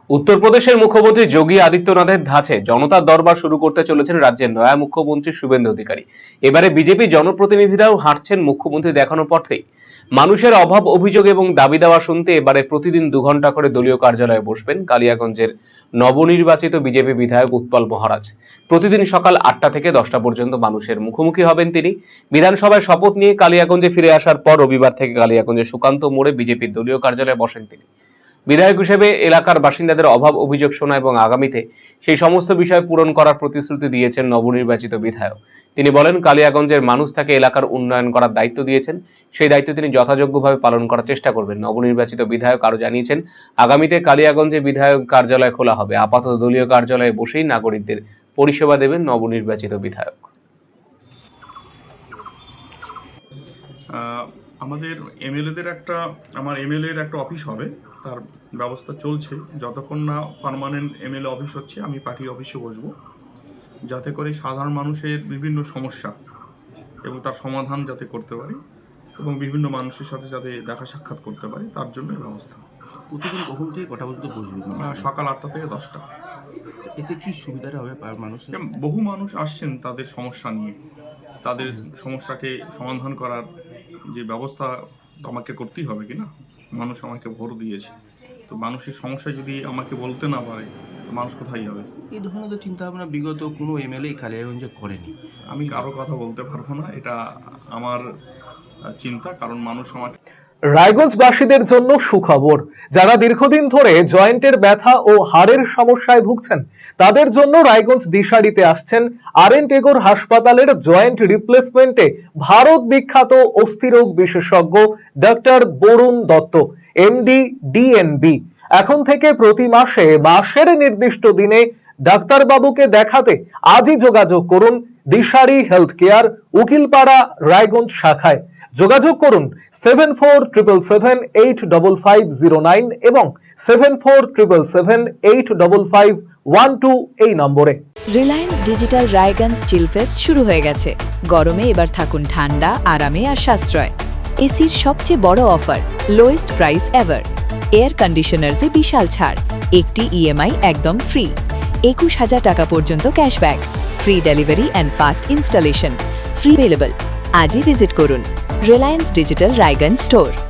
উত্তরপ্রদেশের মুখ্যমন্ত্রী যোগী আদিত্যনাথের ধাঁচে জনতার দরবার শুরু করতে চলেছেন রাজ্যের নয়া মুখ্যমন্ত্রী শুভেন্দু অধিকারী। এবারে বিজেপি জনপ্রতিনিধিরাও হাঁটছেন মুখ্যমন্ত্রী দেখানোর পথেই। মানুষের অভাব অভিযোগ এবং দাবি দাওয়া শুনতে এবারে প্রতিদিন 2 ঘন্টা করে দলীয় কার্যালয়ে বসবেন কালিয়াগঞ্জের নবনির্বাচিত বিজেপি বিধায়ক উৎপল মহারাজ। প্রতিদিন সকাল 8টা থেকে 10টা পর্যন্ত মানুষের মুখোমুখি হবেন তিনি। বিধানসভায় শপথ নিয়ে কালিয়াগঞ্জে ফিরে আসার পর রবিবার থেকে কালিয়াগঞ্জের সুকান্ত মোড়ে বিজেপির দলীয় কার্যালয়ে বসেন তিনি। বিধায়ক হিসেবে এলাকার বাসিন্দাদের অভাব অভিযোগ শোনা এবং আগামীতে সেই সমস্ত বিষয় পূরণ করার প্রতিশ্রুতি দিয়েছেন নবনির্বাচিত বিধায়ক। তিনি বলেন, কালিয়াগঞ্জের মানুষ তাকে এলাকার উন্নয়ন করার দায়িত্ব দিয়েছেন, সেই দায়িত্ব তিনি যথাযোগ্যভাবে পালন করার চেষ্টা করবেন। নবনির্বাচিত বিধায়ক আরো জানিয়েছেন, আগামীতে কালিয়াগঞ্জে বিধায়ক কার্যালয় খোলা হবে। আপাতত দলীয় কার্যালয়ে বসেই নাগরিকদের পরিষেবা দেবেন নবনির্বাচিত বিধায়ক। আমাদের আমার এমএলএর একটা অফিস হবে, তার ব্যবস্থা চলছে। যতক্ষণ না পার্মানেন্ট এমএলএ অফিস হচ্ছে, আমি পার্টি অফিসে বসবো, যাতে করে সাধারণ মানুষের বিভিন্ন সমস্যা এবং তার সমাধান যাতে করতে পারি এবং বিভিন্ন মানুষের সাথে যাতে দেখা সাক্ষাৎ করতে পারি, তার জন্য ব্যবস্থা। প্রতিদিন কখন থেকে কটা পর্যন্ত বসবে? সকাল 8টা থেকে 10টা। এতে কি সুবিধাটা হবে মানুষের? বহু মানুষ আসছেন তাদের সমস্যা নিয়ে, তাদের সমস্যাকে সমাধান করার যে ব্যবস্থা আমাকে করতেই হবে কিনা। মানুষ আমাকে ভোট দিয়েছে, তো মানুষের সমস্যা যদি আমাকে বলতে না পারে, তো মানুষ কোথায় যাবে? এই ধরনের তো চিন্তা ভাবনা বিগত কোনো এমএলএ কালিয়াগঞ্জে করেনি। আমি কারো কথা বলতে পারবো না, এটা আমার চিন্তা, কারণ মানুষ আমাকে। রায়গঞ্জবাসীদের জন্য সুখবর। যারা দীর্ঘদিন ধরে জয়েন্টের ব্যথা ও হাড়ের সমস্যায় ভুগছেন, তাদের জন্য রায়গঞ্জ দিশারিতে আসছেন আরএন টেগোর হাসপাতালের জয়েন্ট রিপ্লেসমেন্টে ভারত বিখ্যাত অস্থিরোগ বিশেষজ্ঞ doctor Barun Dutta, MD, DNB. এখন থেকে প্রতি মাসের নির্দিষ্ট দিনে ডাক্তারবাবুকে দেখাতে আজই যোগাযোগ করুন দিশারি হেলথ কেয়ার, উকিলপাড়া, রায়গঞ্জ শাখায়। যোগাযোগ করুন 7477785509 এবং 7477785512 এই নম্বরে। রিলায়েন্স ডিজিটাল রায়গঞ্জ চিলফেস্ট শুরু হয়ে গেছে। গরমে এবার থাকুন ঠান্ডা, আরামে আর সাশ্রয়। এসির সবচেয়ে বড় offer, lowest price ever. Air কন্ডিশনার্সে বিশাল ছাড়, একটি ইএমআই একদম ফ্রি, 21,000 টাকা পর্যন্ত cashback, free delivery and fast installation, free available. আজই ভিজিট করুন রিলায়েন্স ডিজিটাল রায়গঞ্জ স্টোর।